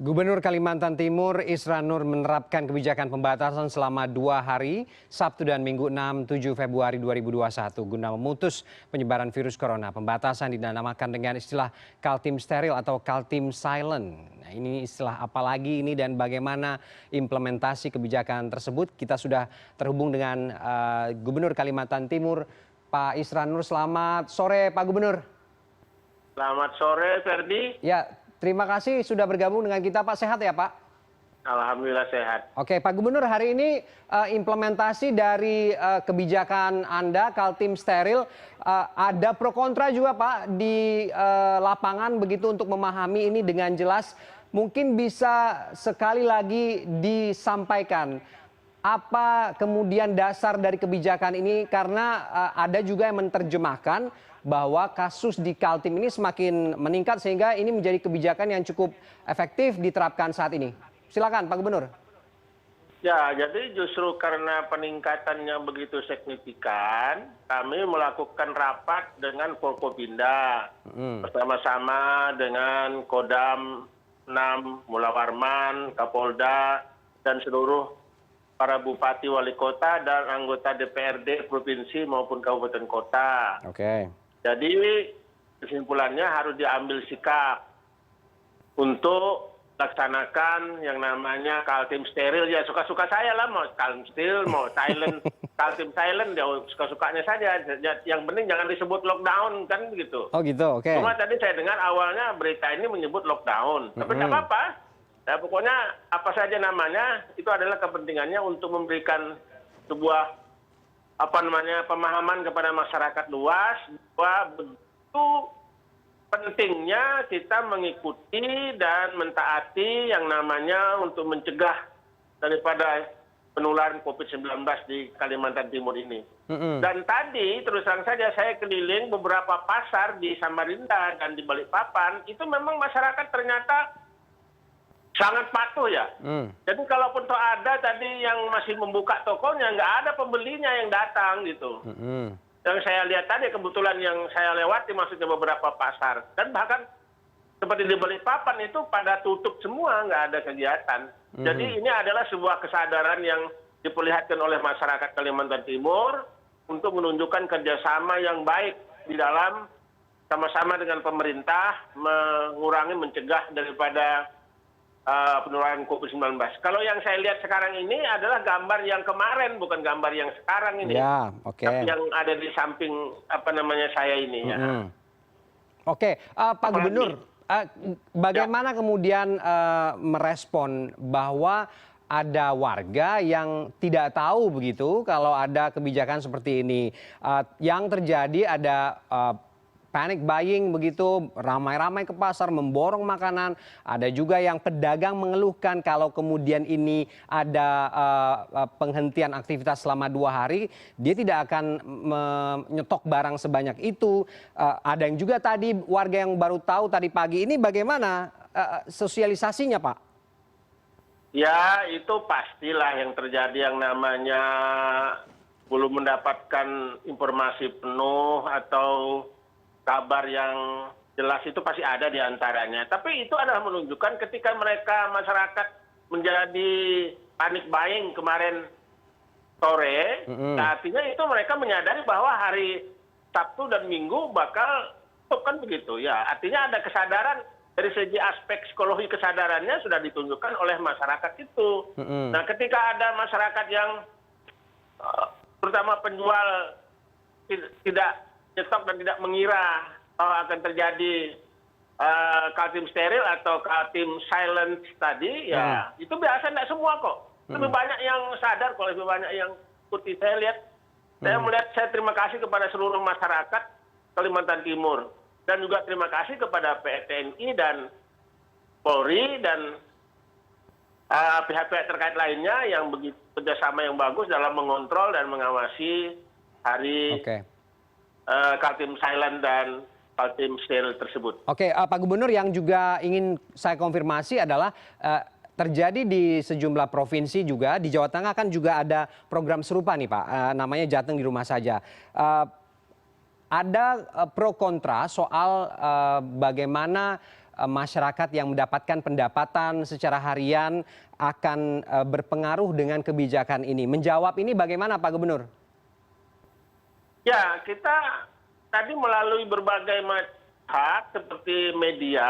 Gubernur Kalimantan Timur Isran Nur menerapkan kebijakan pembatasan selama 2 hari, Sabtu dan Minggu 6-7 Februari 2021 guna memutus penyebaran virus corona. Pembatasan dinamakan dengan istilah Kaltim Steril atau Kaltim Silent. Nah, ini istilah apa lagi ini dan bagaimana implementasi kebijakan tersebut? Kita sudah terhubung dengan Gubernur Kalimantan Timur, Pak Isran Nur. Selamat sore, Pak Gubernur. Selamat sore, Ferdi. Ya, terima kasih sudah bergabung dengan kita, Pak. Sehat ya, Pak? Alhamdulillah sehat. Oke, Pak Gubernur, hari ini implementasi dari kebijakan Anda, Kaltim Steril, ada pro kontra juga, Pak, di lapangan begitu untuk memahami ini dengan jelas. Mungkin bisa sekali lagi disampaikan apa kemudian dasar dari kebijakan ini, karena ada juga yang menerjemahkan bahwa kasus di Kaltim ini semakin meningkat sehingga ini menjadi kebijakan yang cukup efektif diterapkan saat ini. Silakan Pak Gubernur. Ya, jadi justru karena peningkatannya begitu signifikan, kami melakukan rapat dengan Forkopimda bersama-sama dengan Kodam 6, Mula Warman, Kapolda, dan seluruh para bupati, wali kota, dan anggota DPRD provinsi maupun kabupaten kota. Oke. Jadi kesimpulannya harus diambil sikap untuk laksanakan yang namanya Kaltim Steril. Ya suka-suka saya lah, mau Kaltim Steril, mau silent, Kaltim Silent, ya suka-sukanya saja. Yang penting jangan disebut lockdown kan gitu. Oh gitu, oke. Cuma tadi saya dengar awalnya berita ini menyebut lockdown. Tapi tidak apa-apa. Ya, pokoknya apa saja namanya itu adalah kepentingannya untuk memberikan sebuah pemahaman kepada masyarakat luas bahwa begitu pentingnya kita mengikuti dan mentaati yang namanya untuk mencegah daripada penularan COVID-19 di Kalimantan Timur ini. Dan tadi terus terang saja saya keliling beberapa pasar di Samarinda dan di Balikpapan, itu memang masyarakat ternyata sangat patuh ya. Jadi kalaupun toh ada tadi yang masih membuka tokonya, nggak ada pembelinya yang datang gitu. Yang saya lihat tadi kebetulan yang saya lewati maksudnya beberapa pasar. Dan bahkan seperti di Balikpapan itu pada tutup semua, nggak ada kegiatan. Jadi ini adalah sebuah kesadaran yang diperlihatkan oleh masyarakat Kalimantan Timur untuk menunjukkan kerjasama yang baik di dalam sama-sama dengan pemerintah mengurangi, mencegah daripada penularan COVID-19. Kalau yang saya lihat sekarang ini adalah gambar yang kemarin, bukan gambar yang sekarang ini. Ya, oke. Tapi yang ada di samping saya ini. Ya. Oke, Pak Gubernur, bagaimana kemudian merespon bahwa ada warga yang tidak tahu begitu kalau ada kebijakan seperti ini? Yang terjadi ada panic buying begitu, ramai-ramai ke pasar memborong makanan. Ada juga yang pedagang mengeluhkan kalau kemudian ini ada penghentian aktivitas selama 2 hari, dia tidak akan menyetok barang sebanyak itu. Ada yang juga tadi warga yang baru tahu tadi pagi. Ini bagaimana sosialisasinya, Pak? Ya, itu pastilah yang terjadi yang namanya belum mendapatkan informasi penuh atau kabar yang jelas, itu pasti ada di antaranya. Tapi itu adalah menunjukkan ketika mereka masyarakat menjadi panik buying kemarin sore, artinya itu mereka menyadari bahwa hari Sabtu dan Minggu bakal tutup kan begitu. Ya, artinya ada kesadaran dari segi aspek psikologi, kesadarannya sudah ditunjukkan oleh masyarakat itu. Nah, ketika ada masyarakat yang terutama penjual tidak nyetok dan tidak mengira bahwa akan terjadi Kaltim Steril atau Kaltim Silent tadi, ya itu biasa, tidak semua kok. Lebih banyak yang sadar kok, lebih banyak yang ikuti. Saya terima kasih kepada seluruh masyarakat Kalimantan Timur. Dan juga terima kasih kepada TNI dan Polri dan pihak-pihak terkait lainnya yang begitu kerjasama yang bagus dalam mengontrol dan mengawasi hari Kaltim Silent dan Kaltim Steril tersebut. Oke, Pak Gubernur, yang juga ingin saya konfirmasi adalah terjadi di sejumlah provinsi juga. Di Jawa Tengah kan juga ada program serupa nih, Pak, namanya Jateng di Rumah Saja. Ada pro kontra soal bagaimana masyarakat yang mendapatkan pendapatan secara harian akan berpengaruh dengan kebijakan ini. Menjawab ini bagaimana Pak Gubernur? Ya, kita tadi melalui berbagai macam seperti media,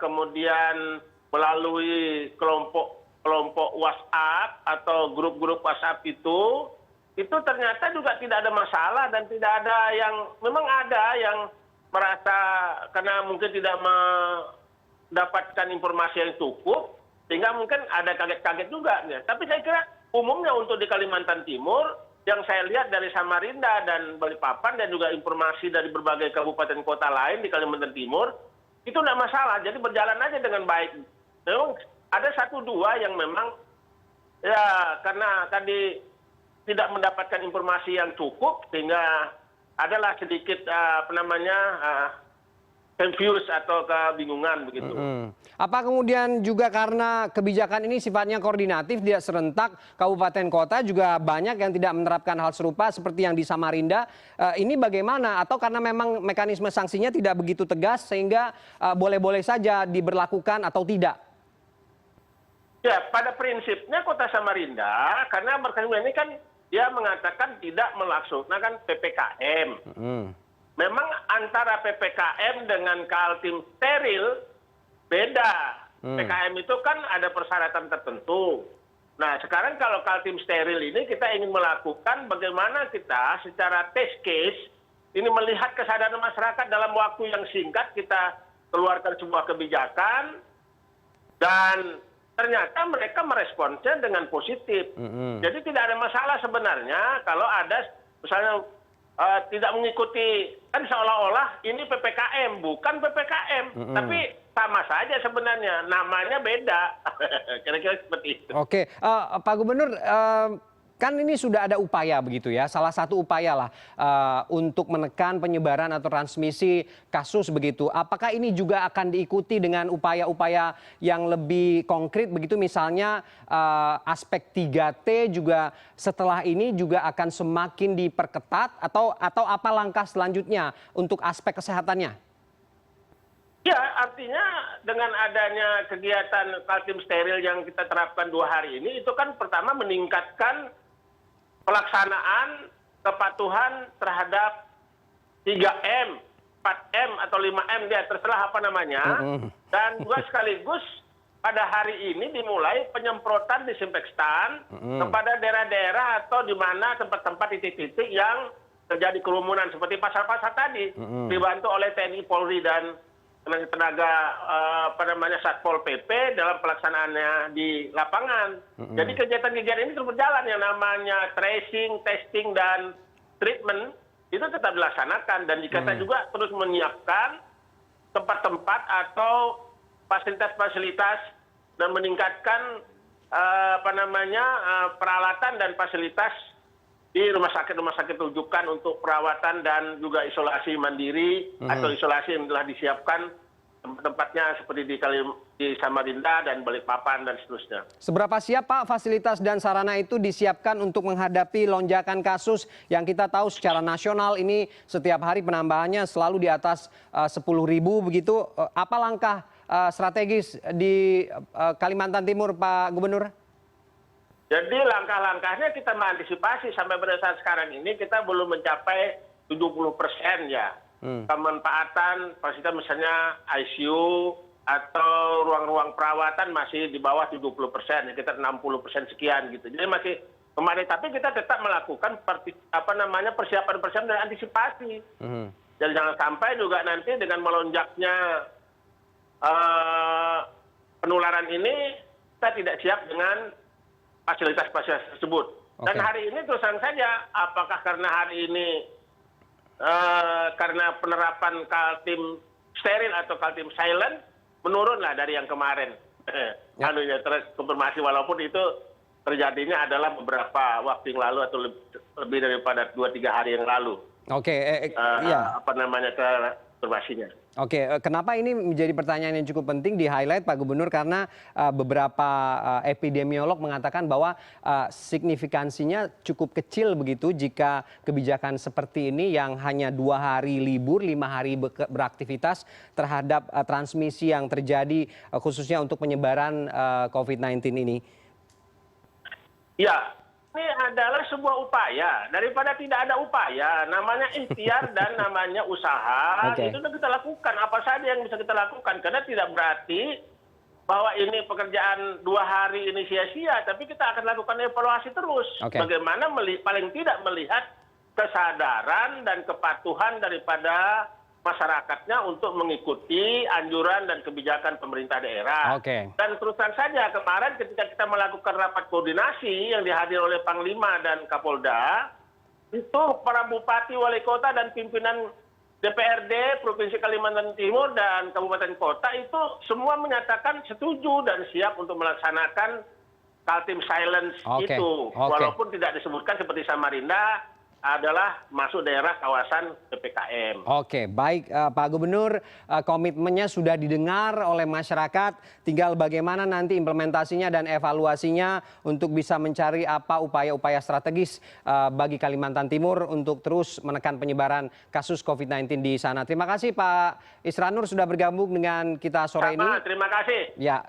kemudian melalui kelompok WhatsApp atau grup-grup WhatsApp itu ternyata juga tidak ada masalah dan tidak ada yang, memang ada yang merasa karena mungkin tidak mendapatkan informasi yang cukup, sehingga mungkin ada kaget-kaget juga. Tapi saya kira umumnya untuk di Kalimantan Timur, yang saya lihat dari Samarinda dan Balikpapan dan juga informasi dari berbagai kabupaten kota lain di Kalimantan Timur, itu tidak masalah. Jadi berjalan aja dengan baik. Memang ada satu dua yang memang, ya karena tadi tidak mendapatkan informasi yang cukup, sehingga adalah sedikit confused atau kebingungan begitu. Apa kemudian juga karena kebijakan ini sifatnya koordinatif, tidak serentak, kabupaten kota juga banyak yang tidak menerapkan hal serupa seperti yang di Samarinda. Ini bagaimana? Atau karena memang mekanisme sanksinya tidak begitu tegas sehingga boleh-boleh saja diberlakukan atau tidak? Ya, pada prinsipnya Kota Samarinda, karena mekanisme ini kan dia mengatakan tidak melaksanakan PPKM. Memang antara PPKM dengan Kaltim steril beda. PPKM itu kan ada persyaratan tertentu. Nah, sekarang kalau Kaltim steril ini kita ingin melakukan bagaimana kita secara test case ini melihat kesadaran masyarakat dalam waktu yang singkat kita keluarkan sebuah kebijakan dan ternyata mereka meresponsnya dengan positif. Jadi tidak ada masalah sebenarnya kalau ada misalnya tidak mengikuti, kan seolah-olah ini PPKM, bukan PPKM. Tapi sama saja sebenarnya, namanya beda. Kira-kira seperti itu. Oke, Pak Gubernur, kan ini sudah ada upaya begitu ya, salah satu upaya lah untuk menekan penyebaran atau transmisi kasus begitu. Apakah ini juga akan diikuti dengan upaya-upaya yang lebih konkret begitu, misalnya aspek 3T juga setelah ini juga akan semakin diperketat atau apa langkah selanjutnya untuk aspek kesehatannya? Ya, artinya dengan adanya kegiatan Kaltim steril yang kita terapkan 2 hari ini, itu kan pertama meningkatkan pelaksanaan kepatuhan terhadap 3M, 4M atau 5M, dia terserah apa namanya. Dan juga sekaligus pada hari ini dimulai penyemprotan disinfektan kepada daerah-daerah atau di mana tempat-tempat titik-titik yang terjadi kerumunan seperti pasar-pasar tadi, dibantu oleh TNI Polri dan tenaga Satpol PP dalam pelaksanaannya di lapangan. Jadi kegiatan-kegiatan ini terus berjalan, yang namanya tracing, testing, dan treatment itu tetap dilaksanakan. Dan kita juga terus menyiapkan tempat-tempat atau fasilitas-fasilitas dan meningkatkan peralatan dan fasilitas di rumah sakit rujukan untuk perawatan dan juga isolasi mandiri atau isolasi yang telah disiapkan tempatnya seperti di Samarinda dan Balikpapan dan seterusnya. Seberapa siap Pak fasilitas dan sarana itu disiapkan untuk menghadapi lonjakan kasus yang kita tahu secara nasional ini setiap hari penambahannya selalu di atas 10.000 begitu. Apa langkah strategis di Kalimantan Timur, Pak Gubernur? Jadi langkah-langkahnya kita mengantisipasi. Sampai pada saat sekarang ini kita belum mencapai 70% ya. Kemanfaatan fasilitas misalnya ICU atau ruang-ruang perawatan masih di bawah 70%, sekitar 60% sekian gitu. Jadi masih kemarin, tapi kita tetap melakukan persiapan-persiapan dan antisipasi. Jadi jangan sampai juga nanti dengan melonjaknya penularan ini kita tidak siap dengan fasilitas-fasilitas tersebut. Dan hari ini terus terang saja, apakah karena hari ini karena penerapan Kaltim steril atau Kaltim silent menurunlah dari yang kemarin. Konfirmasi, walaupun itu terjadinya adalah beberapa waktu yang lalu atau lebih daripada 2-3 hari yang lalu. informasinya. Oke, kenapa ini menjadi pertanyaan yang cukup penting di-highlight Pak Gubernur? Karena beberapa epidemiolog mengatakan bahwa signifikansinya cukup kecil begitu jika kebijakan seperti ini yang hanya 2 hari libur, 5 hari beraktivitas terhadap transmisi yang terjadi khususnya untuk penyebaran COVID-19 ini. Ya, ini adalah sebuah upaya. Daripada tidak ada upaya, namanya ikhtiar dan namanya usaha, Oke. itu sudah kita lakukan. Apa saja yang bisa kita lakukan. Karena tidak berarti bahwa ini pekerjaan 2 hari ini sia-sia, tapi kita akan lakukan evaluasi terus. Oke. Bagaimana paling tidak melihat kesadaran dan kepatuhan daripada masyarakatnya untuk mengikuti anjuran dan kebijakan pemerintah daerah. Oke. Dan terus terang saja kemarin ketika kita melakukan rapat koordinasi yang dihadiri oleh Panglima dan Kapolda, itu para bupati, wali kota, dan pimpinan DPRD Provinsi Kalimantan Timur dan kabupaten kota itu semua menyatakan setuju dan siap untuk melaksanakan Kaltim Silence Oke. itu. Oke. Walaupun tidak disebutkan seperti Samarinda adalah masuk daerah kawasan PPKM. Oke, baik Pak Gubernur, komitmennya sudah didengar oleh masyarakat, tinggal bagaimana nanti implementasinya dan evaluasinya untuk bisa mencari apa upaya-upaya strategis bagi Kalimantan Timur untuk terus menekan penyebaran kasus COVID-19 di sana. Terima kasih Pak Isranur sudah bergabung dengan kita sore ini. Terima kasih. Ya.